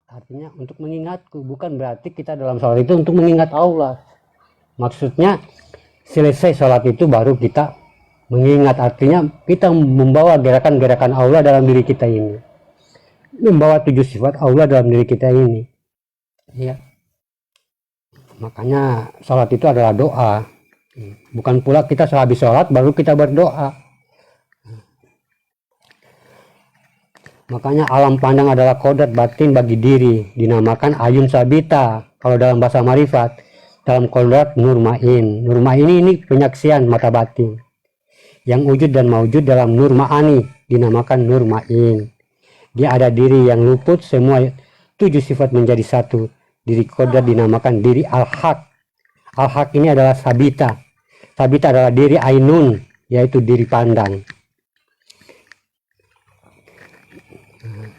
artinya untuk mengingatku, bukan berarti kita dalam sholat itu untuk mengingat Allah. Maksudnya selesai sholat itu baru kita mengingat, artinya kita membawa gerakan-gerakan Allah dalam diri kita ini, membawa 7 sifat Allah dalam diri kita ini ya. Makanya sholat itu adalah doa, bukan pula kita sehabis sholat baru kita berdoa. Makanya alam pandang adalah kodrat batin bagi diri, dinamakan ayun sabita kalau dalam bahasa marifat, dalam kodrat nur ma'in. Nur ma'in ini penyaksian mata batin. Yang wujud dan maujud dalam nur ma'ani dinamakan nur ma'in. Dia ada diri yang luput semua 7 sifat menjadi satu. Diri kodrat dinamakan diri al-haq. Al-haq ini adalah sabita. Sabita adalah diri ainun, yaitu diri pandang.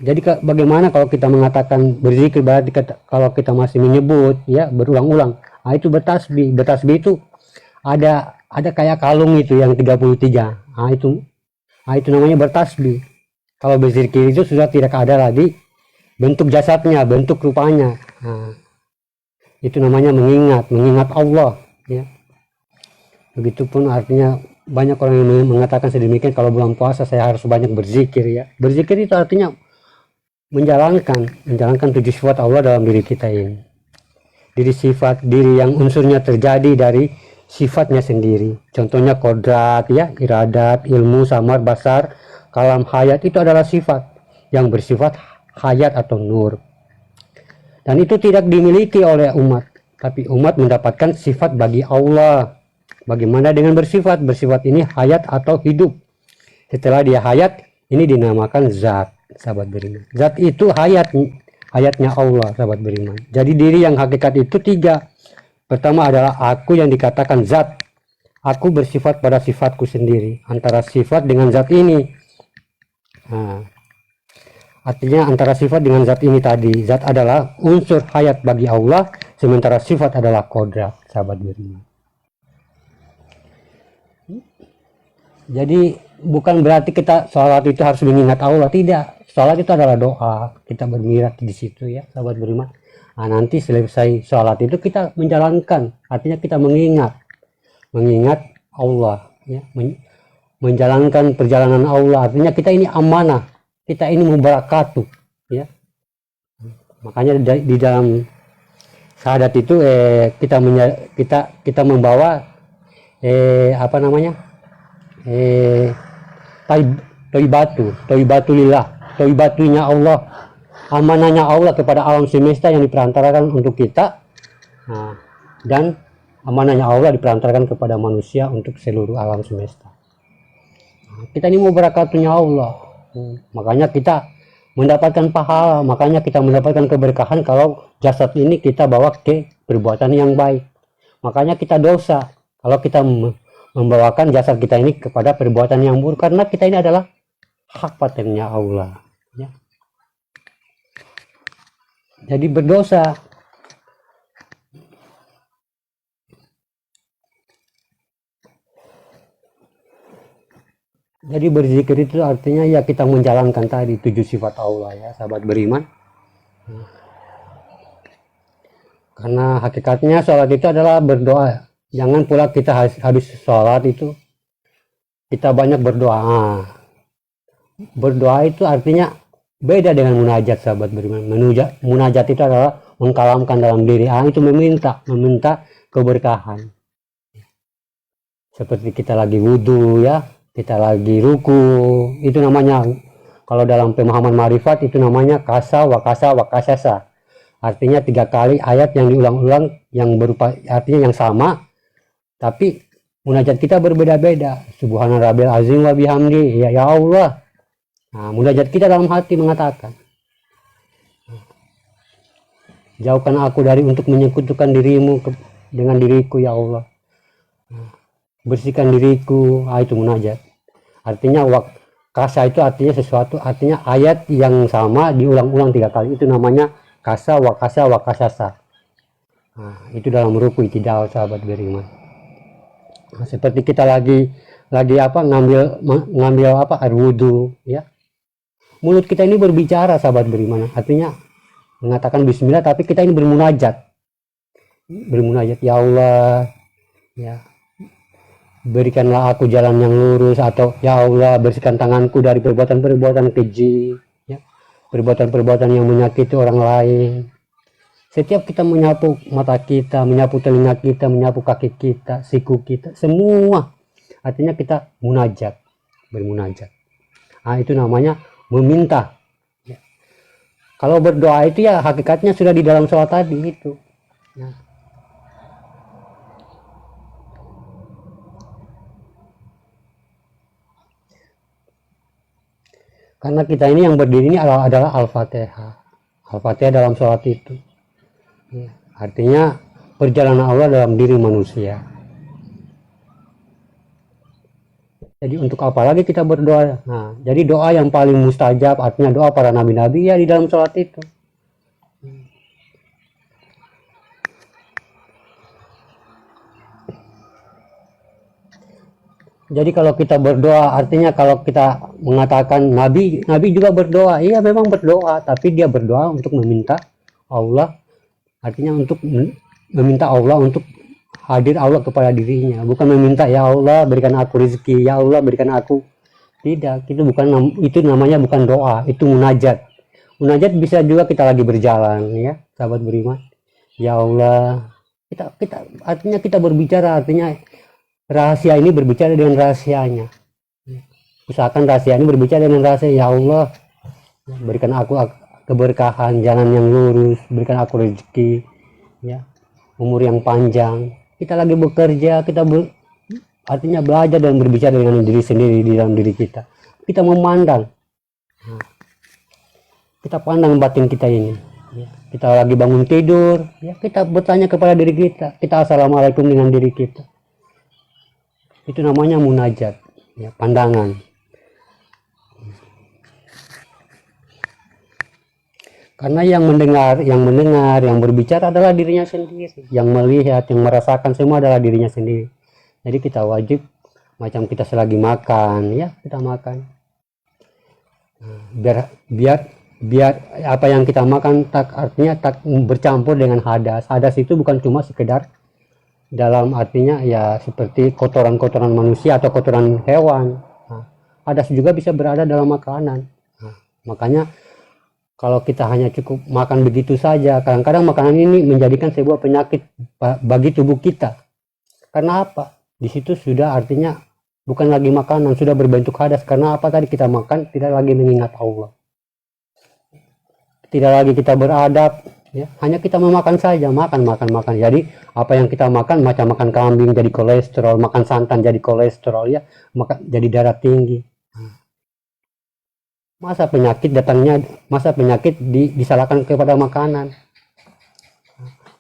Jadi bagaimana kalau kita mengatakan berzikir, berarti kalau kita masih menyebut ya berulang-ulang, itu bertasbih. Bertasbih itu ada kayak kalung itu yang 33. Itu namanya bertasbih. Kalau berzikir itu sudah tidak ada lagi bentuk jasadnya, bentuk rupanya. Itu namanya mengingat Allah ya. Begitupun artinya banyak orang yang mengatakan sedemikian, kalau bulan puasa saya harus banyak berzikir ya. Berzikir itu artinya menjalankan 7 sifat Allah dalam diri kita ini. Diri yang unsurnya terjadi dari sifatnya sendiri. Contohnya kodrat ya, iradat, ilmu, samar, basar, kalam, hayat, itu adalah sifat yang bersifat hayat atau nur. Dan itu tidak dimiliki oleh umat, tapi umat mendapatkan sifat bagi Allah. Bagaimana dengan bersifat? Bersifat ini hayat atau hidup. Setelah dia hayat, ini dinamakan zat. Sahabat beriman, zat itu hayatnya Allah, sahabat beriman. Jadi diri yang hakikat itu 3. Pertama adalah aku yang dikatakan zat. Aku bersifat pada sifatku sendiri, antara sifat dengan zat ini. Artinya antara sifat dengan zat ini tadi. Zat adalah unsur hayat bagi Allah, sementara sifat adalah kodrat, sahabat beriman. Jadi bukan berarti kita sholat itu harus mengingat Allah, tidak. Sholat itu adalah doa, kita bermirat di situ ya, sahabat beriman. Nanti selesai sholat itu kita menjalankan, artinya kita mengingat Allah ya, menjalankan perjalanan Allah. Artinya kita ini amanah, kita ini mubarakatuh ya. Makanya di dalam syahadat itu kita membawa toibatulillah, toibatunya Allah, amanahnya Allah kepada alam semesta yang diperantarakan untuk kita, dan amanahnya Allah diperantarakan kepada manusia untuk seluruh alam semesta. Kita ini mau berakatunya Allah, makanya kita mendapatkan pahala, makanya kita mendapatkan keberkahan kalau jasad ini kita bawa ke perbuatan yang baik. Makanya kita dosa kalau kita membawakan jasad kita ini kepada perbuatan yang buruk, karena kita ini adalah hak patennya Allah ya. Jadi berdosa. Jadi berzikir itu artinya ya kita menjalankan tadi 7 sifat Allah ya, sahabat beriman. Karena hakikatnya sholat itu adalah berdoa. Jangan pula kita habis sholat itu kita banyak berdoa. Berdoa itu artinya beda dengan munajat, sahabat beriman. Munajat itu adalah mengkalamkan dalam diri, itu meminta keberkahan. Seperti kita lagi wudhu ya, kita lagi ruku, itu namanya, kalau dalam pemahaman marifat itu namanya kasa wakasasa. Artinya 3 kali ayat yang diulang-ulang yang berupa artinya yang sama, tapi munajat kita berbeda-beda. Subhana rabbil azim wa bihamdi, ya Allah. Munajat kita dalam hati mengatakan, jauhkan aku dari untuk menyekutukan dirimu dengan diriku ya Allah. Bersihkan diriku, itu munajat. Artinya kasa itu artinya sesuatu, artinya ayat yang sama diulang-ulang 3 kali, itu namanya kasa wakasasa. Itu dalam ruku itidal, sahabat beriman. Seperti kita lagi ngambil air wudhu ya. Mulut kita ini berbicara, sahabat beriman. Artinya mengatakan bismillah, tapi kita ini bermunajat. Ya Allah, ya berikanlah aku jalan yang lurus, atau ya Allah bersihkan tanganku dari perbuatan-perbuatan keji, ya, perbuatan-perbuatan yang menyakiti orang lain. Setiap kita menyapu mata kita, menyapu telinga kita, menyapu kaki kita, siku kita, semua artinya kita munajat, bermunajat. Nah, itu namanya meminta. Ya. Kalau berdoa itu ya hakikatnya sudah di dalam sholat tadi itu. Ya. Karena kita ini yang berdiri ini adalah Al-Fatihah. Al-Fatihah dalam sholat itu. Ya. Artinya perjalanan Allah dalam diri manusia. Jadi untuk apa lagi kita berdoa? Nah, jadi doa yang paling mustajab, artinya doa para nabi-nabi ya di dalam sholat itu. Jadi kalau kita berdoa, artinya kalau kita mengatakan Nabi juga berdoa, iya memang berdoa, tapi dia berdoa untuk meminta Allah, artinya untuk meminta Allah untuk hadir Allah kepada dirinya, bukan meminta ya Allah berikan aku rezeki, ya Allah berikan aku. Tidak, itu namanya bukan doa, itu munajat. Munajat bisa juga kita lagi berjalan, ya sahabat beriman. Ya Allah, kita artinya kita berbicara, artinya rahasia ini berbicara dengan rahasianya. Usahakan rahasia ini berbicara dengan rahasia. Ya Allah, berikan aku keberkahan, jalan yang lurus, berikan aku rezeki, ya, umur yang panjang. Kita lagi bekerja, artinya belajar dan berbicara dengan diri sendiri di dalam diri kita. Kita memandang, kita pandang batin kita ini. Ya. Kita lagi bangun tidur, ya kita bertanya kepada diri kita. Kita assalamualaikum dengan diri kita. Itu namanya munajat, ya, pandangan. Karena yang mendengar, yang berbicara adalah dirinya sendiri. Yang melihat, yang merasakan semua adalah dirinya sendiri. Jadi kita wajib, macam kita selagi makan, ya kita makan. Biar apa yang kita makan artinya tak bercampur dengan hadas. Hadas itu bukan cuma sekedar dalam artinya ya seperti kotoran-kotoran manusia atau kotoran hewan. Hadas juga bisa berada dalam makanan. Makanya kalau kita hanya cukup makan begitu saja, kadang-kadang makanan ini menjadikan sebuah penyakit bagi tubuh kita. Karena apa? Di situ sudah artinya bukan lagi makanan, sudah berbentuk hadas. Karena apa tadi kita makan tidak lagi mengingat Allah. Tidak lagi kita beradab, ya, hanya kita memakan saja, makan. Jadi apa yang kita makan, macam makan kambing jadi kolesterol, makan santan jadi kolesterol, ya, jadi darah tinggi. Masa penyakit disalahkan kepada makanan.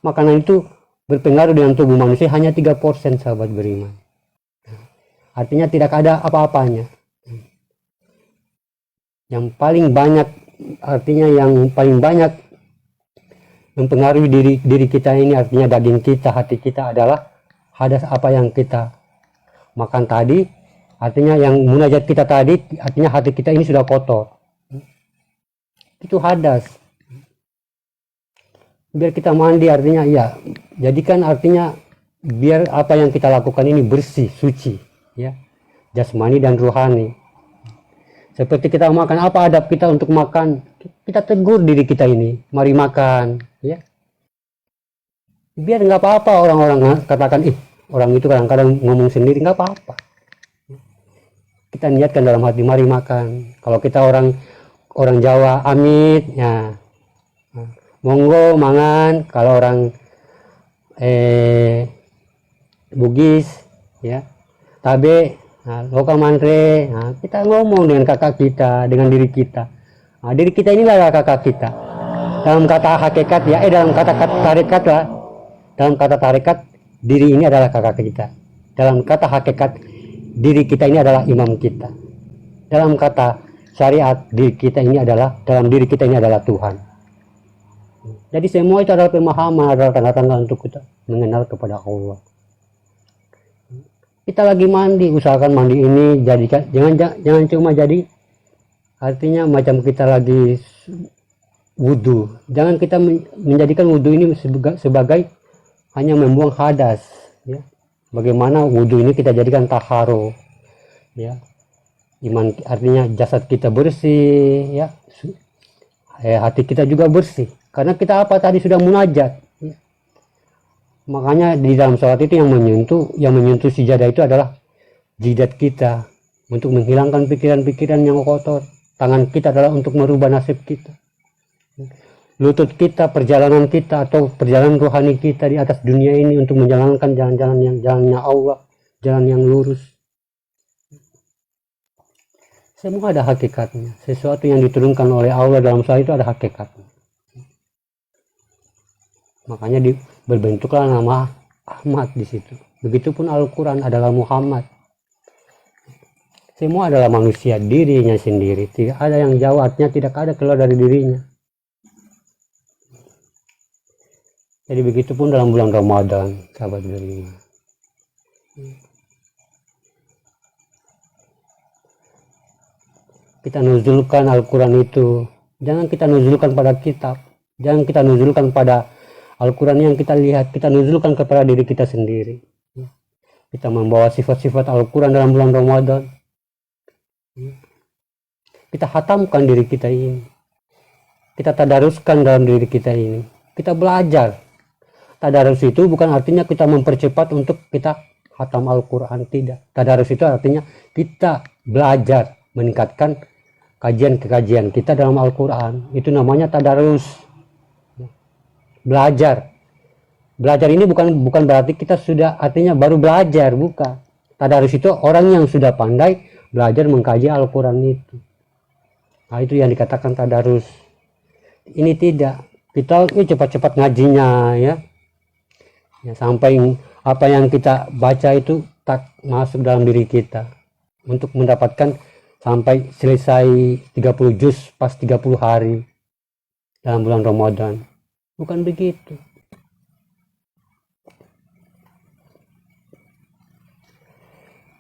Makanan itu berpengaruh dengan tubuh manusia hanya 3%, sahabat beriman. Artinya tidak ada apa-apanya. Yang paling banyak mempengaruhi diri kita ini, artinya daging kita, hati kita adalah hadas apa yang kita makan tadi. Artinya yang munajat kita tadi, artinya hati kita ini sudah kotor. Itu hadas. Biar kita mandi, artinya ya, jadikan artinya biar apa yang kita lakukan ini bersih, suci, ya, jasmani dan rohani. Seperti kita makan, apa adab kita untuk makan? Kita tegur diri kita ini, mari makan, ya. Biar nggak apa-apa orang-orang katakan, orang itu kadang-kadang ngomong sendiri, nggak apa-apa. Kita niatkan dalam hati, mari makan. Kalau kita orang Jawa, amit, ya, monggo mangan. Kalau orang Bugis, ya, tabe, lokal mantre. Kita ngomong dengan kakak kita, dengan diri kita. Diri kita inilah kakak kita. Dalam kata hakikat, ya, dalam kata tarekat lah. Dalam kata tarekat, diri ini adalah kakak kita. Dalam kata hakikat, diri kita ini adalah imam kita. Dalam kata syariat, dalam diri kita ini adalah Tuhan. Jadi semua itu adalah pemahaman, adalah tanda-tanda untuk kita mengenal kepada Allah. Kita lagi mandi, usahakan mandi ini jadikan, jangan cuma jadi artinya macam kita lagi wudhu. Jangan kita menjadikan wudhu ini sebagai hanya membuang hadas, ya. Bagaimana wudhu ini kita jadikan taharo, ya. Iman artinya jasad kita bersih, ya. Hati kita juga bersih. Karena kita tadi sudah munajat. Ya. Makanya di dalam sholat itu yang menyentuh sijadah itu adalah jidat kita untuk menghilangkan pikiran-pikiran yang kotor. Tangan kita adalah untuk merubah nasib kita. Lutut kita, perjalanan kita atau perjalanan rohani kita di atas dunia ini untuk menjalankan jalannya Allah, jalan yang lurus. Semua ada hakikatnya. Sesuatu yang diturunkan oleh Allah dalam sholat itu ada hakikatnya. Makanya berbentuklah nama Ahmad di situ. Begitupun Al-Quran adalah Muhammad. Semua adalah manusia, dirinya sendiri. Tidak ada yang jauh, artinya tidak ada keluar dari dirinya. Jadi begitupun dalam bulan Ramadan, sahabat beriman. Kita nuzulkan Al-Quran itu. Jangan kita nuzulkan pada kitab. Jangan kita nuzulkan pada Al-Quran yang kita lihat. Kita nuzulkan kepada diri kita sendiri. Kita membawa sifat-sifat Al-Quran dalam bulan Ramadan. Kita hatamkan diri kita ini. Kita tadaruskan dalam diri kita ini. Kita belajar. Tadarus itu bukan artinya kita mempercepat untuk kita hatam Al-Quran. Tidak. Tadarus itu artinya kita belajar. Meningkatkan kajian-kajian kita dalam Al-Quran. Itu namanya tadarus. Belajar. Belajar ini bukan berarti kita sudah artinya baru belajar. Bukan. Tadarus itu orang yang sudah pandai belajar mengkaji Al-Quran itu. Nah, itu yang dikatakan tadarus. Ini tidak. Kita ini cepat-cepat ngajinya, ya. Sampai apa yang kita baca itu tak masuk dalam diri kita. Untuk mendapatkan sampai selesai 30 juz pas 30 hari dalam bulan Ramadan. Bukan begitu.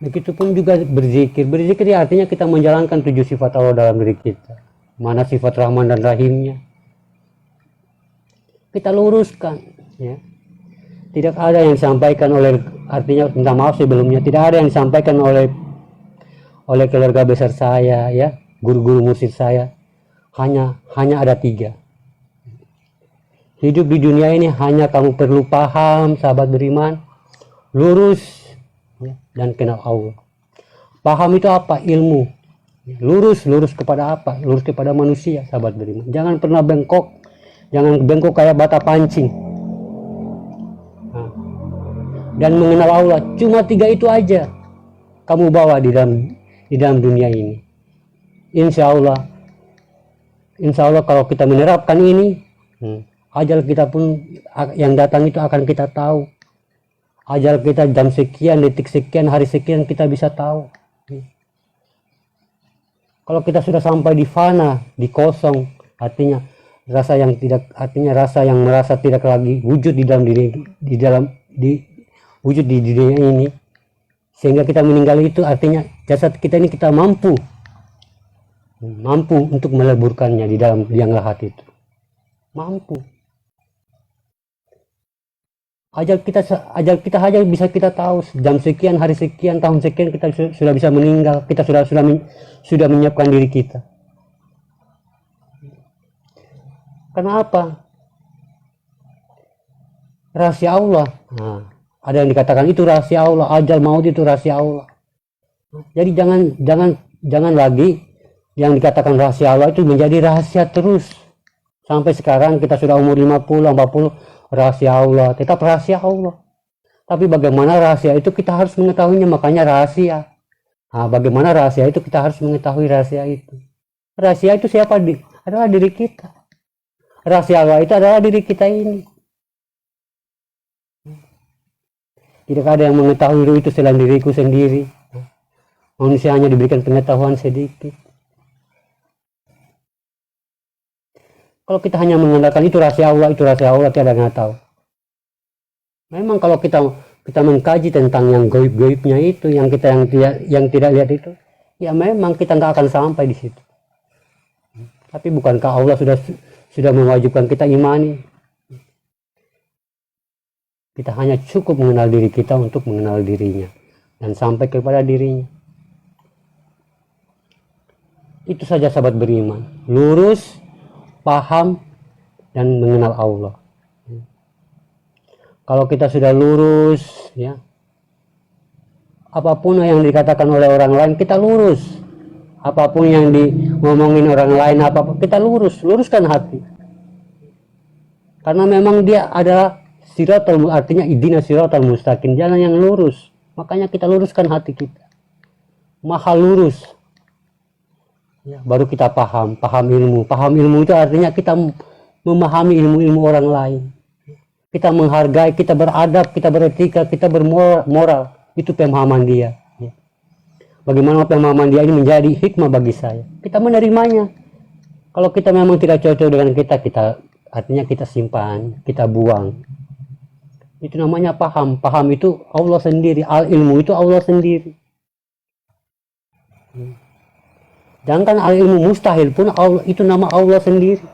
Begitupun juga berzikir. Berzikir artinya kita menjalankan 7 sifat Allah dalam diri kita. Mana sifat Rahman dan Rahimnya. Kita luruskan. Ya. Tidak ada yang disampaikan oleh, artinya minta maaf sebelumnya, tidak ada yang disampaikan oleh keluarga besar saya, ya, guru-guru mursyid saya. Hanya ada 3. Hidup di dunia ini hanya kamu perlu paham, sahabat beriman, lurus, ya, dan kenal Allah. Paham itu apa? Ilmu. Lurus kepada apa? Lurus kepada manusia, sahabat beriman. Jangan pernah bengkok. Jangan bengkok kayak bata pancing. Nah. Dan mengenal Allah. Cuma 3 itu aja kamu bawa di dalam dunia ini. Insya Allah kalau kita menerapkan ini, ajal kita pun yang datang itu akan kita tahu. Ajal kita jam sekian, detik sekian, hari sekian kita bisa tahu. Kalau kita sudah sampai di fana, di kosong, artinya rasa yang merasa tidak lagi wujud di dalam diri, wujud di dunia ini, sehingga kita meninggal itu artinya jasad kita ini kita mampu untuk meleburkannya di dalam liang lahat itu. Mampu. Ajal kita aja bisa kita tahu jam sekian, hari sekian, tahun sekian kita sudah bisa meninggal. Kita sudah menyiapkan diri kita. Kenapa? Rahasia Allah. Nah, ada yang dikatakan itu rahasia Allah, ajal maut itu rahasia Allah. Jadi jangan lagi yang dikatakan rahasia Allah itu menjadi rahasia terus. Sampai sekarang kita sudah umur 50, 40, rahasia Allah, tetap rahasia Allah. Tapi bagaimana rahasia itu kita harus mengetahuinya, makanya rahasia. Nah, bagaimana rahasia itu kita harus mengetahui rahasia itu. Rahasia itu siapa? Adalah diri kita. Rahasia Allah itu adalah diri kita ini. Tidak ada yang mengetahui itu selain diriku sendiri. Manusia hanya diberikan pengetahuan sedikit. Kalau kita hanya mengandalkan itu rahasia Allah, tiada yang tahu. Memang kalau kita mengkaji tentang yang goib-goibnya itu, yang tidak lihat itu, ya memang kita nggak akan sampai di situ. Tapi bukankah Allah sudah mewajibkan kita imani. Kita hanya cukup mengenal diri kita untuk mengenal dirinya dan sampai kepada dirinya. Itu saja sahabat beriman, lurus, paham, dan mengenal Allah. Kalau kita sudah lurus, ya, apapun yang dikatakan oleh orang lain kita lurus. Apapun yang ngomongin orang lain, apapun kita luruskan hati. Karena memang dia adalah siratal, artinya ihdinas siratal mustaqim, jalan yang lurus. Makanya kita luruskan hati kita. Maha lurus. Ya, baru kita paham ilmu. Paham ilmu itu artinya kita memahami ilmu-ilmu orang lain. Kita menghargai, kita beradab, kita beretika, kita bermoral. Itu pemahaman dia. Ya. Bagaimana pemahaman dia ini menjadi hikmah bagi saya. Kita menerimanya. Kalau kita memang tidak cocok dengan kita artinya kita simpan, kita buang. Itu namanya paham. Paham itu Allah sendiri. Al-ilmu itu Allah sendiri. Jangan al-ilmu mustahil pun Allah, itu nama Allah sendiri.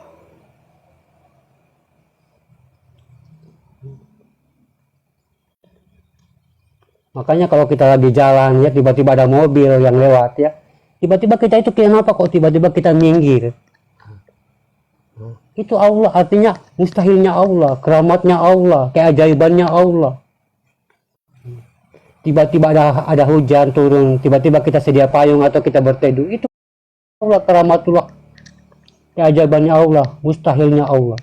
Makanya kalau kita lagi jalan ya, tiba-tiba ada mobil yang lewat ya, tiba-tiba kita itu kenapa kok tiba-tiba kita minggir. Itu Allah, artinya mustahilnya Allah, keramatnya Allah, keajaibannya Allah. Tiba-tiba ada hujan turun, tiba-tiba kita sedia payung atau kita berteduh, itu Allah, keramatullah, keajaibannya Allah, mustahilnya Allah.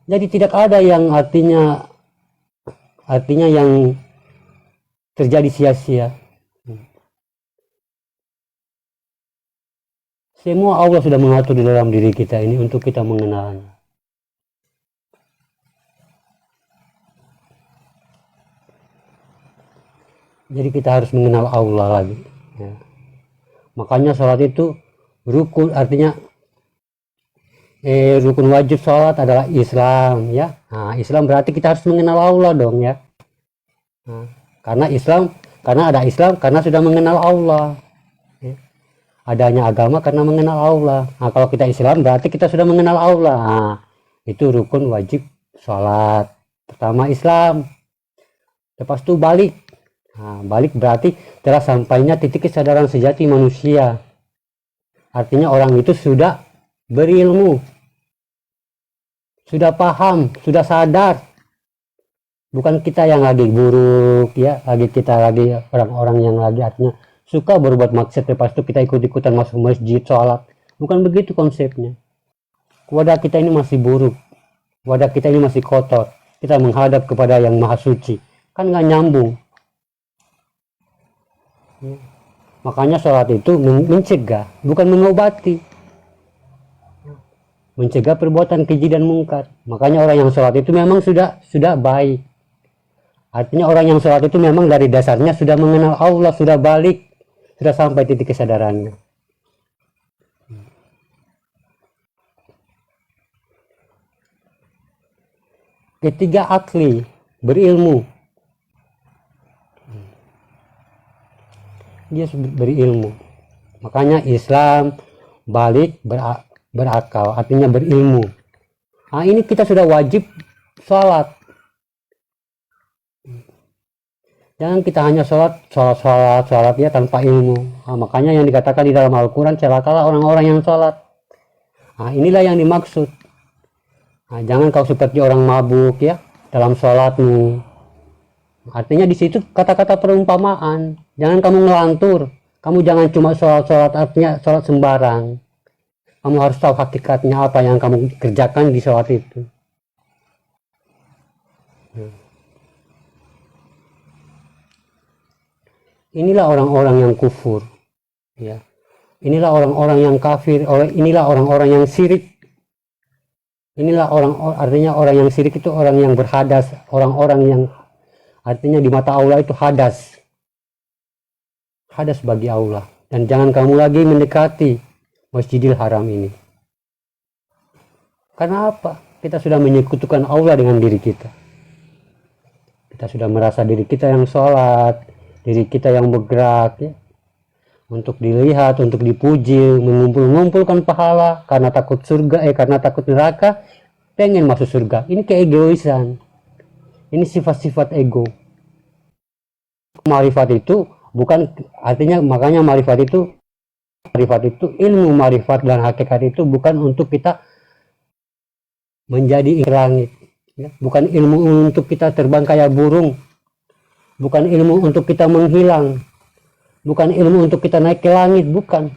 Jadi tidak ada yang artinya yang terjadi sia-sia. Semua Allah sudah mengatur di dalam diri kita ini untuk kita mengenalnya. Jadi kita harus mengenal Allah lagi. Ya. Makanya sholat itu rukun, artinya rukun wajib sholat adalah Islam ya. Nah, Islam berarti kita harus mengenal Allah dong ya. Nah, karena ada Islam karena sudah mengenal Allah. Ya. Adanya agama karena mengenal Allah. Nah, kalau kita Islam berarti kita sudah mengenal Allah. Nah, itu rukun wajib sholat. Pertama Islam. Lepas itu balik. Nah, balik berarti telah sampainya titik kesadaran sejati manusia. Artinya orang itu sudah berilmu, sudah paham, sudah sadar. Bukan kita yang lagi buruk ya, kita lagi orang-orang yang lagi artinya suka berbuat maksiat, lepas itu kita ikut-ikutan masuk masjid, sholat. Bukan begitu konsepnya. Wadah kita ini masih buruk, wadah kita ini masih kotor. Kita menghadap kepada yang maha suci, kan nggak nyambung. Makanya sholat itu mencegah, bukan mengobati. Mencegah perbuatan keji dan mungkar. Makanya orang yang sholat itu memang sudah baik. Artinya orang yang sholat itu memang dari dasarnya sudah mengenal Allah, sudah balik, sudah sampai titik kesadarannya. Ketiga, akli, berilmu. Dia berilmu. Makanya Islam balik berakal, artinya berilmu. Nah, ini kita sudah wajib sholat. Jangan kita hanya sholat ya tanpa ilmu. Nah, makanya yang dikatakan di dalam Al-Quran, celakalah orang-orang yang sholat. Nah, inilah yang dimaksud. Nah, jangan kau seperti orang mabuk ya dalam sholatmu. Artinya di situ kata-kata perumpamaan. Jangan kamu ngelantur. Kamu jangan cuma sholat artinya sholat sembarang. Kamu harus tahu hakikatnya apa yang kamu kerjakan di sholat itu. Inilah orang-orang yang kufur. Ya. Inilah orang-orang yang kafir. Inilah orang-orang yang syirik. Inilah artinya orang yang syirik itu orang yang berhadas. Orang-orang yang artinya di mata Allah itu hadas. Hadas bagi Allah. Dan jangan kamu lagi mendekati Masjidil Haram ini. Karena apa? Kita sudah menyekutukan Allah dengan diri kita. Kita sudah merasa diri kita yang sholat, diri kita yang bergerak. Ya. untuk dilihat, untuk dipuji, mengumpulkan pahala karena takut surga, karena takut neraka, pengen masuk surga. Ini keegoisan. Ini sifat-sifat ego. Marifat itu bukan artinya, makanya marifat itu ilmu marifat dan hakikat itu bukan untuk kita menjadi langit, ya. Bukan ilmu untuk kita terbang kayak burung, bukan ilmu untuk kita menghilang, bukan ilmu untuk kita naik ke langit, bukan.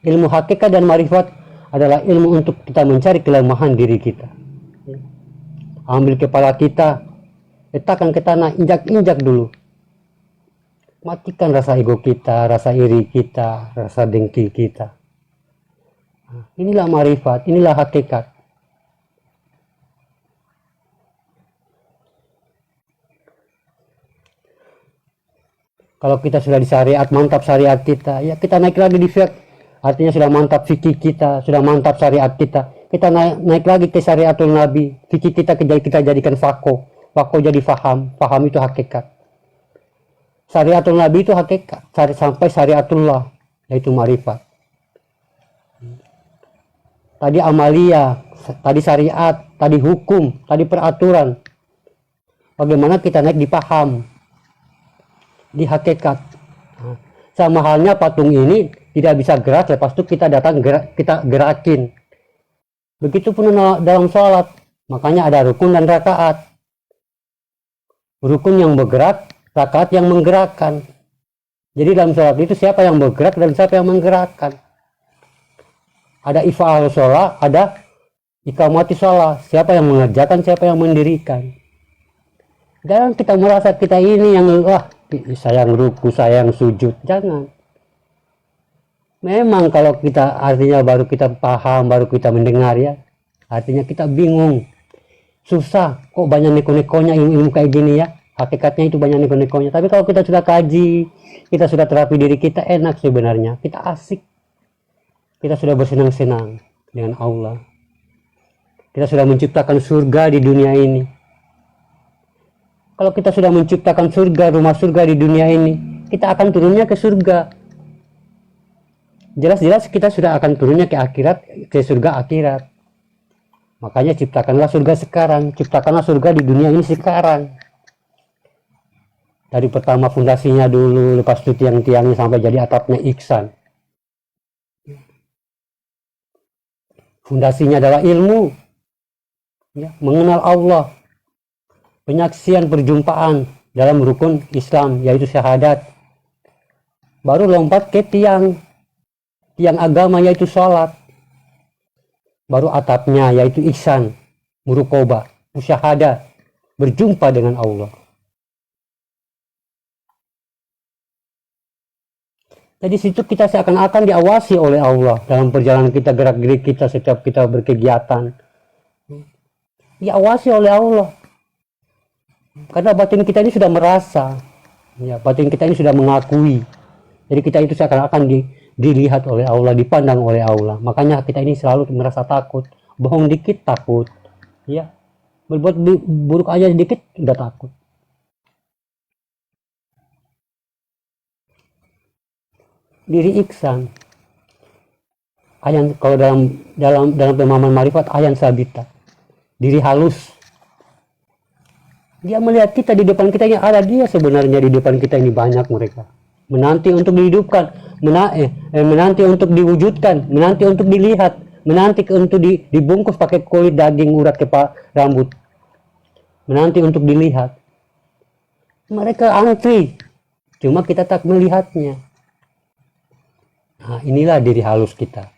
Ilmu hakikat dan marifat adalah ilmu untuk kita mencari kelemahan diri kita, ya. Ambil kepala kita, letakkan ke tanah, injak-injak dulu, matikan rasa ego kita, rasa iri kita, rasa dengki kita. Inilah marifat, inilah hakikat. Kalau kita sudah di syariat, mantap syariat kita, ya kita naik lagi di fiqh. Artinya sudah mantap fikih kita, sudah mantap syariat kita. Kita naik lagi ke syariatul Nabi. Fikih kita jadikan faqih. Faqih jadi faham. Faham itu hakikat. Syariatul Nabi itu hakikat. Sampai syariatullah, yaitu marifat. Tadi amalia, tadi syariat, tadi hukum, tadi peraturan. Bagaimana kita naik di paham, di hakikat. Sama halnya patung ini tidak bisa gerak, lepas itu kita datang kita gerakin. Begitupun dalam sholat, makanya ada rukun dan rakaat. Rukun yang bergerak, rakaat yang menggerakkan. Jadi dalam sholat itu siapa yang bergerak dan siapa yang menggerakkan. Ada ifa'al sholat, ada iqamati sholat. Siapa yang mengerjakan, siapa yang mendirikan. Jangan kita merasa kita ini yang saya yang ruku, saya yang sujud. Jangan. Memang kalau kita artinya baru kita paham, baru kita mendengar, ya, artinya kita bingung, susah, kok banyak neko-nekonya ilmu kayak gini, ya. Hakikatnya itu banyak neko-nekonya. Tapi kalau kita sudah kaji, kita sudah terapi diri kita, enak sebenarnya. Kita asik. Kita sudah bersenang-senang dengan Allah. Kita sudah menciptakan surga di dunia ini. Kalau kita sudah menciptakan surga, rumah surga di dunia ini, kita akan turunnya ke surga. Jelas-jelas kita sudah akan turunnya ke akhirat, ke surga akhirat. Makanya ciptakanlah surga sekarang, ciptakanlah surga di dunia ini sekarang. Dari pertama fondasinya dulu, lepas itu tiang-tiangnya sampai jadi atapnya ihsan. Fondasinya adalah ilmu, ya, mengenal Allah. Penyaksian perjumpaan dalam rukun Islam, yaitu syahadat. Baru lompat ke tiang agama, yaitu sholat. Baru atapnya, yaitu ihsan, murukobah, musyahadah, berjumpa dengan Allah. Jadi situ kita seakan-akan diawasi oleh Allah dalam perjalanan kita, gerak-gerik kita, setiap kita berkegiatan. Diawasi oleh Allah. Karena batin kita ini sudah merasa, ya, batin kita ini sudah mengakui. Jadi kita itu seakan-akan dilihat oleh Allah, dipandang oleh Allah. Makanya kita ini selalu merasa takut. Bohong dikit takut, ya. Berbuat buruk aja sedikit udah takut. Diri ihsan. Ayan, kalau dalam pemahaman marifat, ayan sabita. Diri halus. Dia melihat kita di depan kita, yang ada dia sebenarnya di depan kita ini banyak mereka. Menanti untuk dihidupkan, menanti untuk diwujudkan, menanti untuk dilihat, menanti untuk dibungkus pakai kulit, daging, urat, kepala, rambut. Menanti untuk dilihat. Mereka antri, cuma kita tak melihatnya. Nah, inilah diri halus kita,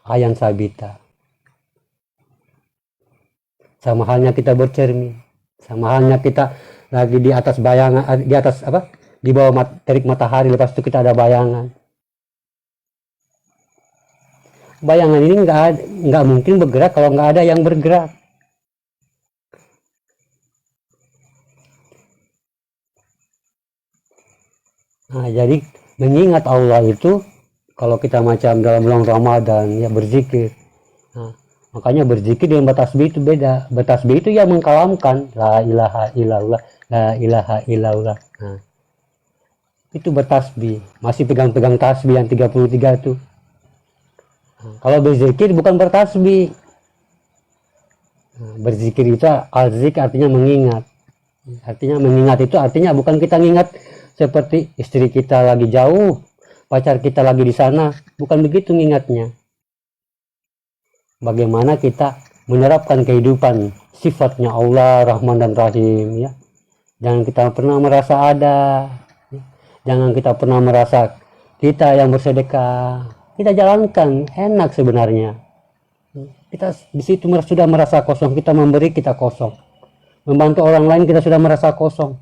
ayan sabita. Sama halnya kita bercermin. Sama halnya kita lagi di atas bayangan, di atas apa? Di bawah terik matahari, lepas itu kita ada bayangan. Bayangan ini nggak mungkin bergerak kalau nggak ada yang bergerak. Nah, jadi mengingat Allah itu, kalau kita macam dalam bulan Ramadan, ya, berzikir. Nah, makanya berzikir dengan bertasbih itu beda. Bertasbih itu ya mengkalamkan la ilaha illallah, la ilaha illallah. Nah, itu bertasbih, masih pegang-pegang tasbih yang 33 itu. Kalau berzikir bukan bertasbih. Berzikir itu al-zik artinya mengingat. Artinya mengingat itu artinya bukan kita mengingat seperti istri kita lagi jauh, pacar kita lagi di sana, bukan begitu mengingatnya. Bagaimana kita menerapkan kehidupan sifatnya Allah Rahman dan Rahim, ya. Jangan kita pernah merasa ada, ya. Jangan kita pernah merasa kita yang bersedekah. Kita jalankan, enak sebenarnya. Kita di situ sudah merasa kosong, kita memberi kita kosong. Membantu orang lain kita sudah merasa kosong.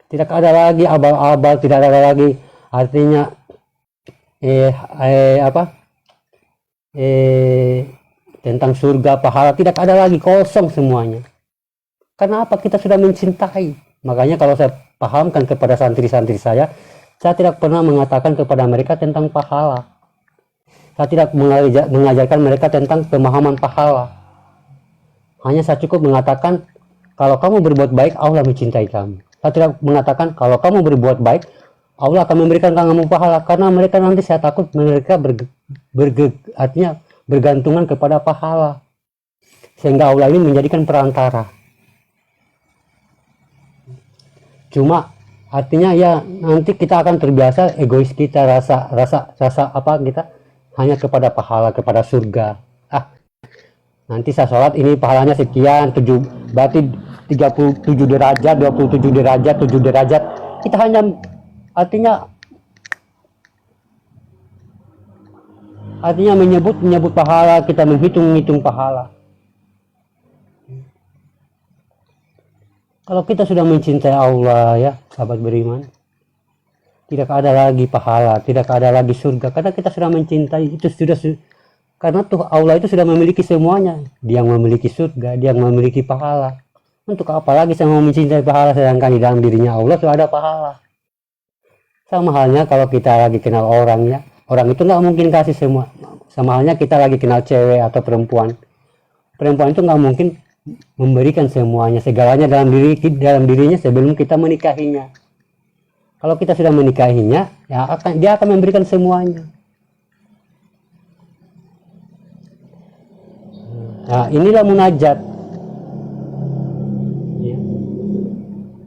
Tidak ada lagi abal-abal, tidak ada lagi artinya tentang surga, pahala, tidak ada lagi, kosong semuanya. Karena apa? Kita sudah mencintai. Makanya kalau saya pahamkan kepada santri-santri saya tidak pernah mengatakan kepada mereka tentang pahala. Saya tidak mengajarkan mereka tentang pemahaman pahala. Hanya saya cukup mengatakan, kalau kamu berbuat baik, Allah mencintai kamu. Saya tidak mengatakan, kalau kamu berbuat baik, Allah akan memberikan kamu pahala. Karena mereka nanti saya takut mereka artinya bergantungan kepada pahala. Sehingga Allah ini menjadikan perantara. Cuma artinya ya nanti kita akan terbiasa egois kita, rasa apa kita hanya kepada pahala, kepada surga. Nanti saya sholat ini pahalanya sekian, berarti 37 derajat, 27 derajat, 7 derajat. Kita hanya artinya menyebut pahala, kita menghitung pahala. Kalau kita sudah mencintai Allah, ya sahabat beriman, tidak ada lagi pahala, tidak ada lagi surga, karena kita sudah mencintai. Itu sudah, karena tuh Allah itu sudah memiliki semuanya. Dia yang memiliki surga, dia yang memiliki pahala. Untuk apa lagi saya mau mencintai pahala, sedangkan di dalam dirinya Allah sudah ada pahala. Sama halnya kalau kita lagi kenal orang, ya, orang itu nggak mungkin kasih semua. Sama halnya kita lagi kenal cewek atau perempuan itu nggak mungkin memberikan semuanya, segalanya dalam dirinya sebelum kita menikahinya. Kalau kita sudah menikahinya, ya dia akan memberikan semuanya. Nah, inilah munajat. Ya.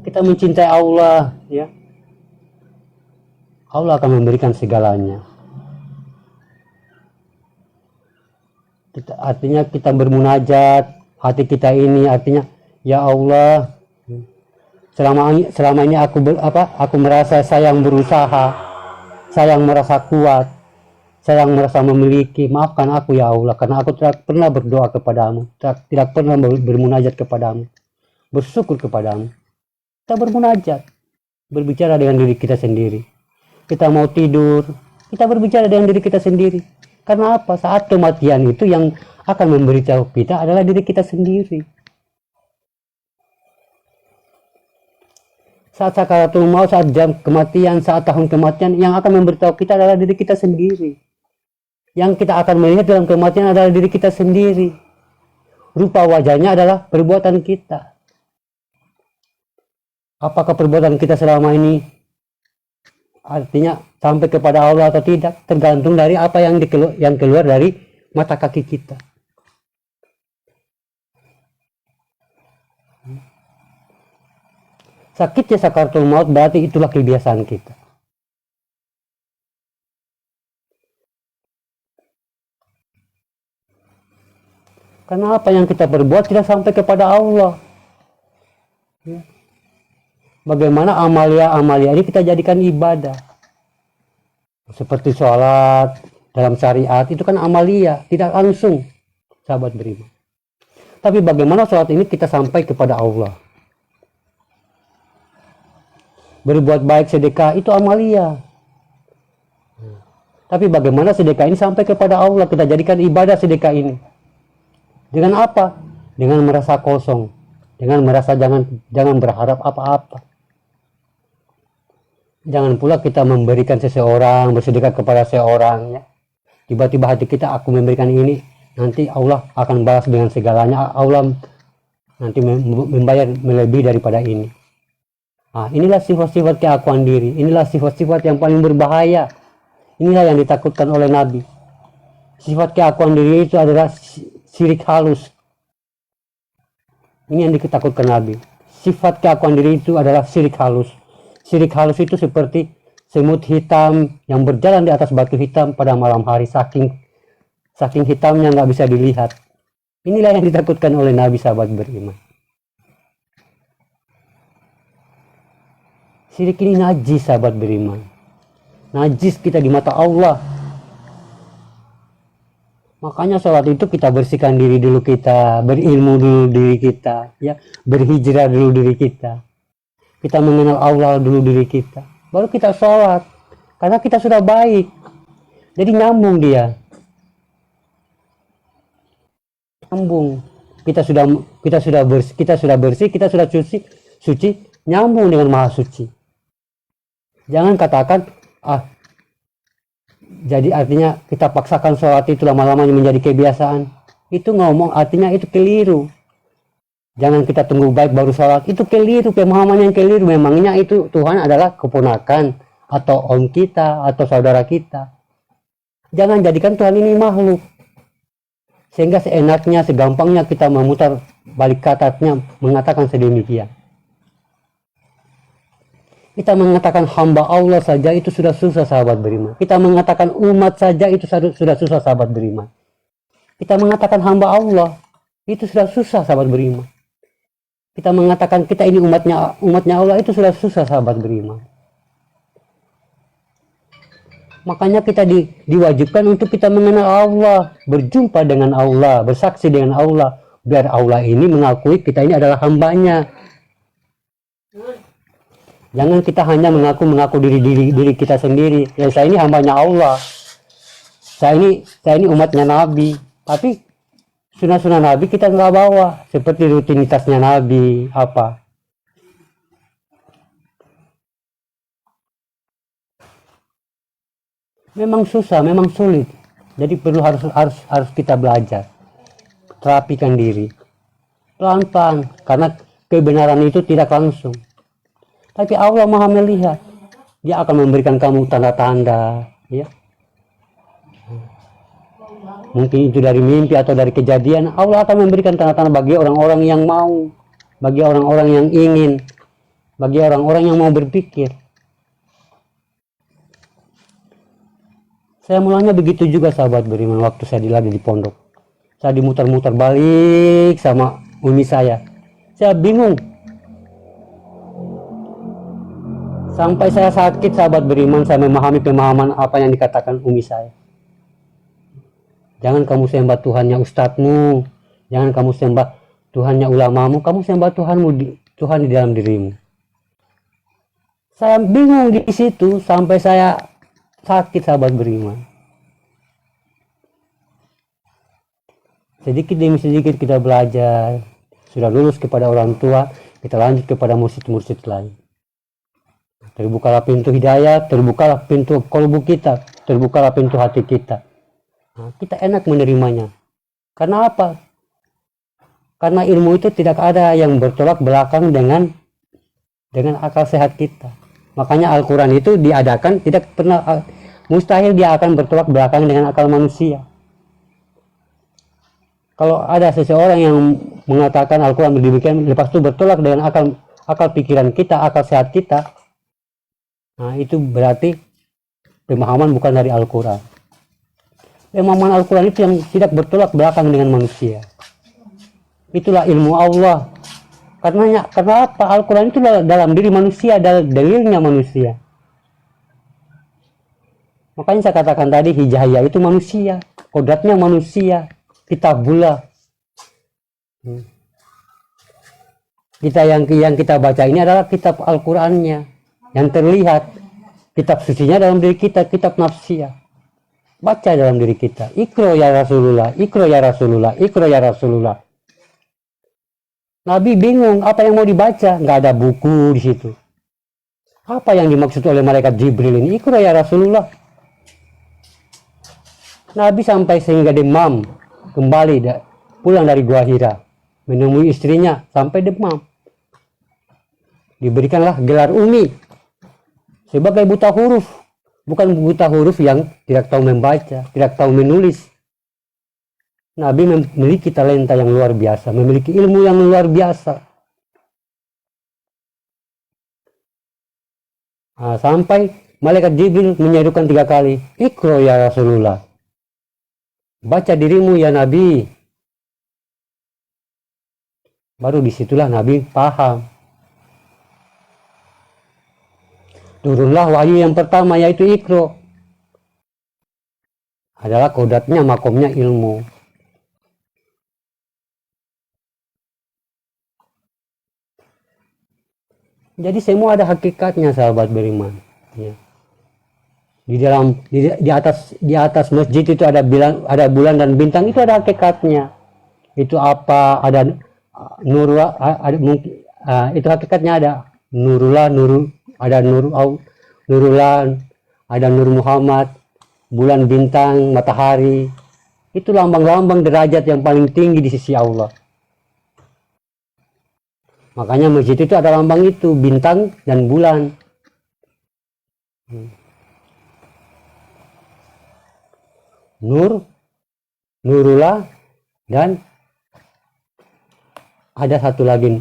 Kita mencintai Allah, ya. Allah akan memberikan segalanya. Artinya kita bermunajat, hati kita ini artinya, ya Allah, selama ini aku merasa saya yang berusaha, saya yang merasa kuat, saya yang merasa memiliki. Maafkan aku ya Allah, karena aku tidak pernah berdoa kepadamu, tidak pernah bermunajat kepadamu, bersyukur kepadamu. Kita bermunajat, berbicara dengan diri kita sendiri. Kita mau tidur, kita berbicara dengan diri kita sendiri. Karena apa? Saat kematian itu yang akan memberitahu kita adalah diri kita sendiri. Saat sakaratul maut, saat jam kematian, saat tahun kematian, yang akan memberitahu kita adalah diri kita sendiri. Yang kita akan melihat dalam kematian adalah diri kita sendiri. Rupa wajahnya adalah perbuatan kita. Apakah perbuatan kita selama ini artinya sampai kepada Allah atau tidak, tergantung dari apa yang keluar dari mata kaki kita. Sakitnya sakaratul maut berarti itulah kebiasaan kita. Karena apa yang kita berbuat tidak sampai kepada Allah. Bagaimana amalia ini kita jadikan ibadah. Seperti sholat dalam syariat itu kan amalia, tidak langsung, sahabat beriman. Tapi bagaimana sholat ini kita sampai kepada Allah. Berbuat baik, sedekah itu amalia. Tapi bagaimana sedekah ini sampai kepada Allah, kita jadikan ibadah sedekah ini. Dengan apa? Dengan merasa kosong, dengan merasa jangan berharap apa-apa. Jangan pula kita memberikan seseorang, bersedekah kepada seseorang, ya. Tiba-tiba hati kita, aku memberikan ini, nanti Allah akan balas dengan segalanya, Allah nanti membayar melebihi daripada ini. Nah, inilah sifat-sifat keakuan diri. Inilah sifat-sifat yang paling berbahaya. Inilah yang ditakutkan oleh Nabi. Sifat keakuan diri itu adalah syirik halus. Ini yang ditakutkan Nabi. Sifat keakuan diri itu adalah syirik halus. Syirik halus itu seperti semut hitam yang berjalan di atas batu hitam pada malam hari, saking hitamnya nggak bisa dilihat. Inilah yang ditakutkan oleh Nabi, sahabat beriman. Syirik ini najis, sahabat beriman. Najis kita di mata Allah. Makanya sholat itu kita bersihkan diri dulu, kita berilmu dulu diri kita, ya, berhijrah dulu diri kita. Kita mengenal Allah dulu diri kita. Baru kita sholat. Karena kita sudah baik. Jadi nyambung dia. Nyambung. Kita sudah bersih, kita sudah suci, nyambung dengan Maha Suci. Jangan katakan, jadi artinya kita paksakan sholat itu lama-lamanya menjadi kebiasaan. Itu ngomong artinya itu keliru. Jangan kita tunggu baik baru sholat. Itu keliru, pemahaman yang keliru. Memangnya itu Tuhan adalah keponakan atau om kita atau saudara kita. Jangan jadikan Tuhan ini makhluk. Sehingga seenaknya, segampangnya kita memutar balik katanya mengatakan sedemikian. Kita mengatakan hamba Allah saja itu sudah susah, sahabat beriman. Kita mengatakan umat saja itu sudah susah, sahabat beriman. Kita mengatakan hamba Allah itu sudah susah, sahabat beriman. Kita mengatakan kita ini umatnya Allah itu sudah susah, sahabat beriman. Makanya kita diwajibkan untuk kita mengenal Allah, berjumpa dengan Allah, bersaksi dengan Allah, biar Allah ini mengakui kita ini adalah hambanya. Jangan kita hanya mengaku diri kita sendiri. Ya, saya ini hambanya Allah. Saya ini umatnya Nabi. Tapi sunnah-sunnah Nabi kita nggak bawa. Seperti rutinitasnya Nabi apa. Memang susah, memang sulit. Jadi perlu harus kita belajar. Terapikan diri. Pelan-pelan. Karena kebenaran itu tidak langsung. Tapi Allah Maha melihat. Dia akan memberikan kamu tanda-tanda, ya. Mungkin itu dari mimpi atau dari kejadian. Allah akan memberikan tanda-tanda bagi orang-orang yang mau, bagi orang-orang yang ingin, bagi orang-orang yang mau berpikir. Saya mulanya begitu juga, sahabat beriman, waktu saya lagi di pondok. Saya dimutar-mutar balik sama umi saya. Saya bingung. Sampai saya sakit, sahabat beriman, saya memahami pemahaman apa yang dikatakan umi saya. Jangan kamu sembah Tuhannya ustadzmu, jangan kamu sembah Tuhannya ulamamu, kamu sembah Tuhan di dalam dirimu. Saya bingung di situ sampai saya sakit, sahabat beriman. Sedikit demi sedikit kita belajar, sudah lulus kepada orang tua, kita lanjut kepada mursyid-mursyid lain. Terbukalah pintu hidayah, terbukalah pintu kolbu kita, terbukalah pintu hati kita. Nah, kita enak menerimanya. Karena apa? Karena ilmu itu tidak ada yang bertolak belakang dengan akal sehat kita. Makanya Al-Quran itu diadakan tidak pernah, mustahil dia akan bertolak belakang dengan akal manusia. Kalau ada seseorang yang mengatakan Al-Quran demikian, lepas itu bertolak dengan akal pikiran kita, akal sehat kita, nah itu berarti pemahaman bukan dari Al-Quran. Pemahaman Al-Quran itu yang tidak bertolak belakang dengan manusia. Itulah ilmu Allah. Karena apa? Al-Quran itu dalam diri manusia, dalilnya manusia. Makanya saya katakan tadi, hijayah itu manusia, kodratnya manusia, kitabullah. Kita yang kita baca ini adalah kitab Al-Qurannya. Yang terlihat, kitab sucinya dalam diri kita, kitab nafsiyah. Baca dalam diri kita. Iqra ya Rasulullah, Iqra ya Rasulullah, Iqra ya Rasulullah. Nabi bingung apa yang mau dibaca, nggak ada buku di situ. Apa yang dimaksud oleh malaikat Jibril ini? Iqra ya Rasulullah. Nabi sampai sehingga demam, kembali pulang dari Gua Hira, menemui istrinya sampai demam. diberikanlah gelar umi sebagai buta huruf, bukan buta huruf yang tidak tahu membaca, tidak tahu menulis. Nabi memiliki talenta yang luar biasa, memiliki ilmu yang luar biasa. Sampai malaikat Jibril menyerukan 3 kali, "Iqra ya Rasulullah." Baca dirimu ya Nabi. Baru disitulah Nabi paham. Turunlah wahyu yang pertama yaitu Iqra. Adalah kodratnya, makomnya ilmu. Jadi semua ada hakikatnya sahabat beriman. Ya. Di atas masjid itu ada bulan dan bintang, itu ada hakikatnya. Itu apa? Ada nurullah, ada mungkin itu hakikatnya ada nurullah, ada nurullah, ada nur Muhammad, bulan, bintang, matahari. Itu lambang-lambang derajat yang paling tinggi di sisi Allah. Makanya masjid itu ada lambang itu, bintang dan bulan. Nurullah, dan ada satu lagi.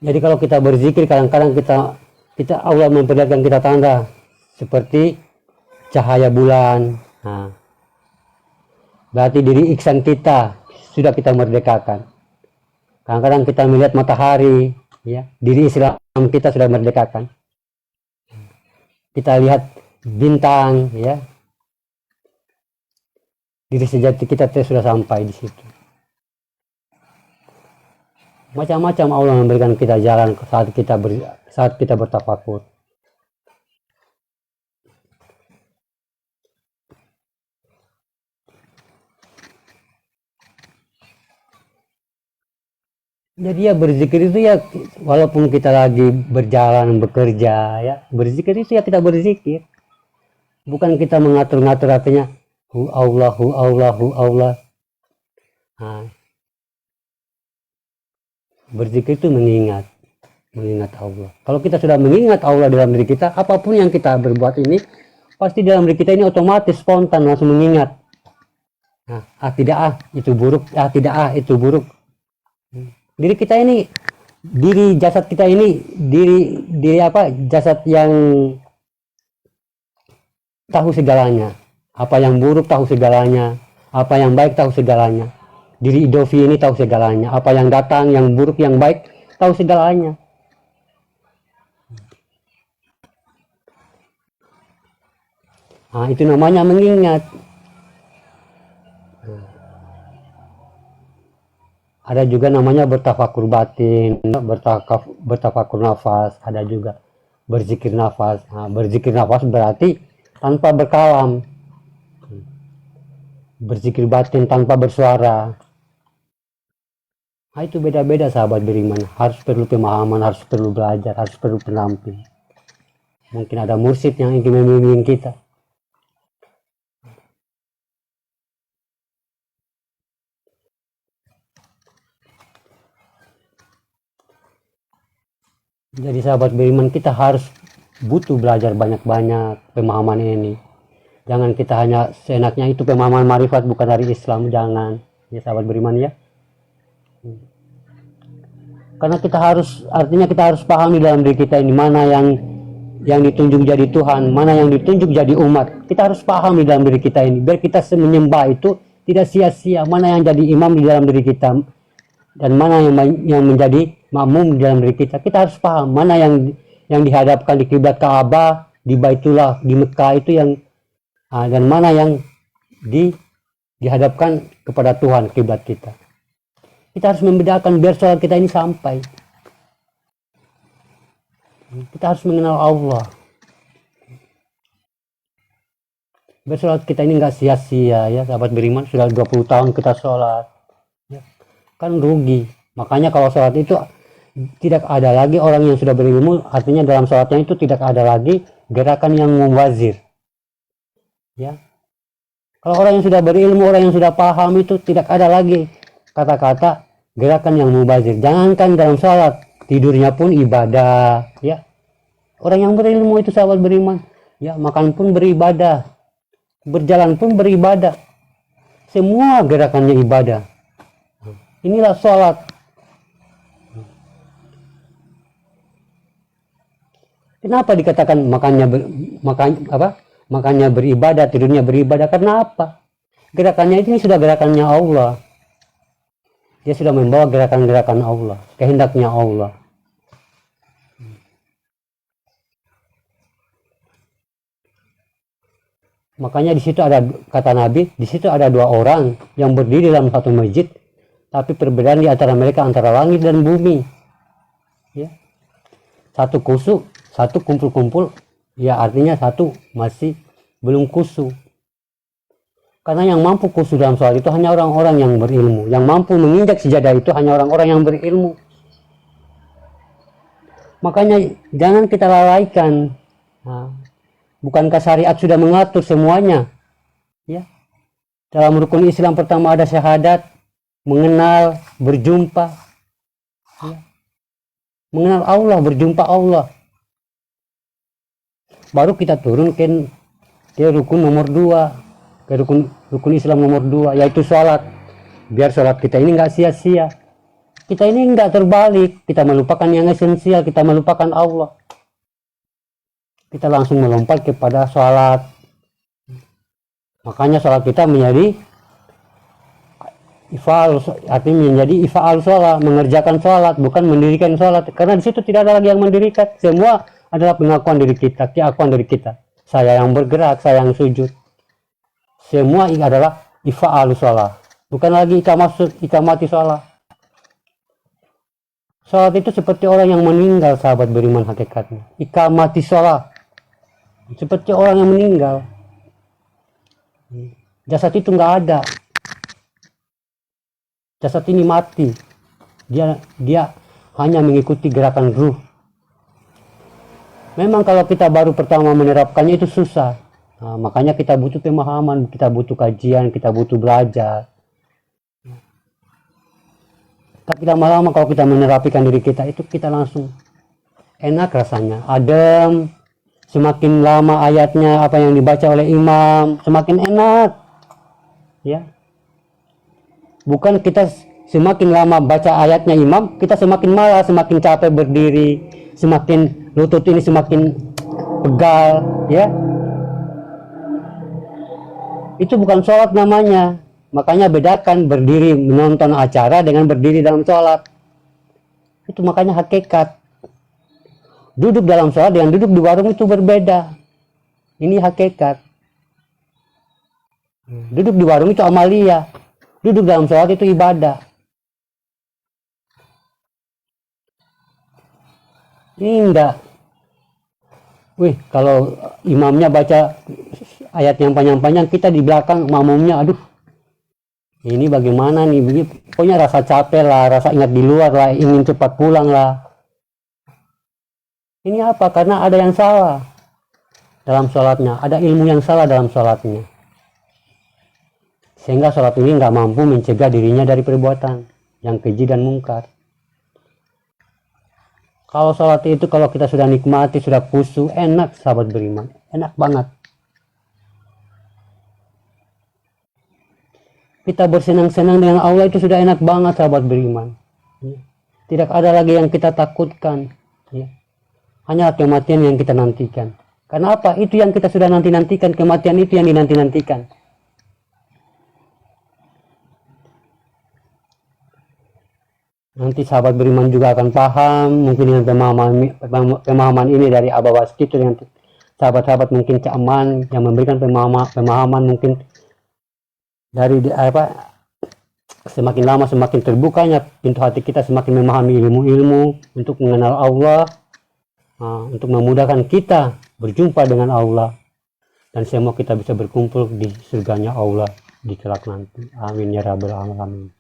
Jadi kalau kita berzikir, kadang-kadang kita Allah memperlihatkan kita tanda seperti cahaya bulan. Berarti diri iksan kita sudah kita merdekakan. Kadang-kadang kita melihat matahari, ya, diri Islam kita sudah merdekakan. Kita lihat bintang, ya, diri sejati kita sudah sampai di situ. Macam-macam Allah memberikan kita jalan saat kita bertafakur. Jadi ya berzikir itu ya walaupun kita lagi berjalan, bekerja, ya, berzikir itu ya kita berzikir. Bukan kita mengatur-ngatur artinya hu Allah. Berzikir itu mengingat Allah. Kalau kita sudah mengingat Allah dalam diri kita, apapun yang kita berbuat ini pasti dalam diri kita ini otomatis spontan langsung mengingat. Tidak itu buruk, tidak itu buruk. Diri kita ini, diri jasad kita ini, diri apa? Jasad yang tahu segalanya. Apa yang buruk tahu segalanya, apa yang baik tahu segalanya. Diri Dovi ini tahu segalanya. Apa yang datang, yang buruk, yang baik tahu segalanya. Itu namanya mengingat. Ada juga namanya bertafakur batin, bertafakur nafas, ada juga berzikir nafas. Berzikir nafas berarti tanpa berkalam. Berzikir batin tanpa bersuara. Itu beda-beda sahabat beriman. Harus perlu pemahaman, harus perlu belajar, harus perlu penampil. Mungkin ada mursyid yang ingin membimbing kita. Jadi sahabat beriman, kita harus butuh belajar banyak-banyak pemahaman ini. Jangan kita hanya seenaknya itu pemahaman marifat bukan dari Islam, jangan. Ya sahabat beriman ya. Karena artinya kita harus paham di dalam diri kita ini mana yang ditunjuk jadi Tuhan, mana yang ditunjuk jadi umat. Kita harus paham di dalam diri kita ini biar kita menyembah itu tidak sia-sia. Mana yang jadi imam di dalam diri kita dan mana yang menjadi makmum di dalam diri kita. Kita harus paham mana yang dihadapkan di kiblat Ka'bah, di Baitullah, di Mekah itu dan mana yang dihadapkan kepada Tuhan kiblat kita. Kita harus membedakan biar sholat kita ini sampai. Kita harus mengenal Allah. Biar sholat kita ini nggak sia-sia ya sahabat beriman. Sudah 20 tahun kita sholat. Kan rugi. Makanya kalau sholat itu tidak ada lagi orang yang sudah berilmu, artinya dalam sholatnya itu tidak ada lagi gerakan yang mubazir. Ya. Kalau orang yang sudah berilmu, orang yang sudah paham itu tidak ada lagi kata-kata gerakan yang mubazir. Jangankan dalam sholat, tidurnya pun ibadah, ya. Orang yang berilmu itu sahabat beriman, ya, makan pun beribadah, berjalan pun beribadah. Semua gerakannya ibadah. Inilah sholat. Kenapa dikatakan makannya beribadah, tidurnya beribadah? Karena apa? Gerakannya ini sudah gerakannya Allah. Dia sudah membawa gerakan-gerakan Allah, kehendaknya Allah. Makanya di situ ada kata Nabi, di situ ada dua orang yang berdiri dalam satu masjid, tapi perbedaan di antara mereka antara langit dan bumi. Ya. Satu kusuk, satu kumpul-kumpul, ya artinya satu masih belum kusuk. Karena yang mampu khusyuk dalam sholat itu hanya orang-orang yang berilmu. Yang mampu menginjak sejadah itu hanya orang-orang yang berilmu. Makanya jangan kita lalaikan. Nah, bukankah syariat sudah mengatur semuanya? Ya. Dalam rukun Islam pertama ada syahadat, mengenal, berjumpa. Ya. Mengenal Allah, berjumpa Allah. Baru kita turun ke rukun nomor 2. Ke rukun Islam nomor 2, yaitu sholat. Biar sholat kita ini nggak sia-sia, kita ini nggak terbalik, kita melupakan yang esensial, kita melupakan Allah, kita langsung melompat kepada sholat. Makanya sholat kita menjadi ifal, artinya menjadi ifal sholat, mengerjakan sholat, bukan mendirikan sholat. Karena di situ tidak ada lagi yang mendirikan, semua adalah pengakuan diri kita, keakuan diri kita. Saya yang bergerak, saya yang sujud. Semua ini adalah ifa'al sholat, bukan lagi ikamati sholat. Sholat itu seperti orang yang meninggal, sahabat beriman, hakikatnya. Ikamati sholat, seperti orang yang meninggal. Jasad itu nggak ada, jasad ini mati. Dia hanya mengikuti gerakan ruh. Memang kalau kita baru pertama menerapkannya itu susah. Nah, makanya kita butuh pemahaman, kita butuh kajian, kita butuh belajar. Tapi lama-lama kalau kita menerapikan diri kita, itu kita langsung enak rasanya, adem. Semakin lama ayatnya apa yang dibaca oleh imam, semakin enak. Ya. Bukan kita semakin lama baca ayatnya imam, kita semakin malas, semakin capek berdiri, semakin lutut ini semakin pegal, ya. Itu bukan sholat namanya. Makanya bedakan berdiri menonton acara dengan berdiri dalam sholat. Itu makanya hakikat. Duduk dalam sholat dengan duduk di warung itu berbeda. Ini hakikat. Duduk di warung itu amalia. Duduk dalam sholat itu ibadah. Ini enggak. Wih, kalau imamnya baca ayat yang panjang-panjang, kita di belakang makmumnya, aduh, ini bagaimana nih? Pokoknya rasa capek lah, rasa ingat di luar lah, ingin cepat pulang lah. Ini apa? Karena ada yang salah dalam sholatnya, ada ilmu yang salah dalam sholatnya, sehingga sholat ini nggak mampu mencegah dirinya dari perbuatan yang keji dan mungkar. Kalau sholat itu kalau kita sudah nikmati, sudah khusyuk, enak, sahabat beriman, enak banget. Kita bersenang-senang dengan Allah itu sudah enak banget, sahabat beriman. Tidak ada lagi yang kita takutkan. Hanya kematian yang kita nantikan. Karena apa? Itu yang kita sudah nanti-nantikan, kematian itu yang dinanti-nantikan. Nanti sahabat beriman juga akan paham, mungkin dengan pemahaman ini dari Abah Waski itu, dengan sahabat-sahabat mungkin Cak Aman yang memberikan pemahaman mungkin dari semakin lama semakin terbukanya pintu hati kita, semakin memahami ilmu-ilmu untuk mengenal Allah, untuk memudahkan kita berjumpa dengan Allah, dan semua kita bisa berkumpul di surganya Allah di kelak nanti. Amin ya rabbal alamin.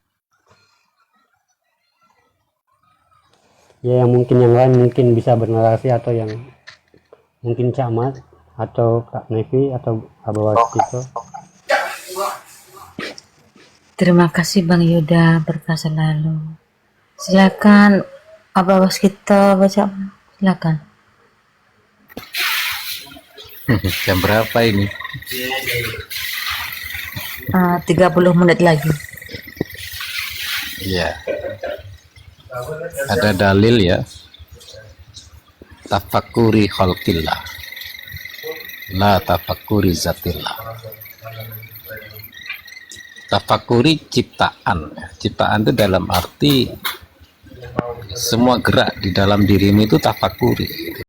Ya, yang mungkin yang lain mungkin bisa bernarasi, atau yang mungkin Cak Mat atau Kak Nevi atau Abah Waskito. Terima kasih Bang Yuda, berkah selalu. Silakan Abah Waskita baca, silakan. Jam berapa ini? 30 menit lagi. Ya, ada dalil ya. Tafakuri khalqillah, la tafakuri zatillah. Tafakuri ciptaan. Ciptaan itu dalam arti semua gerak di dalam dirimu itu tafakuri.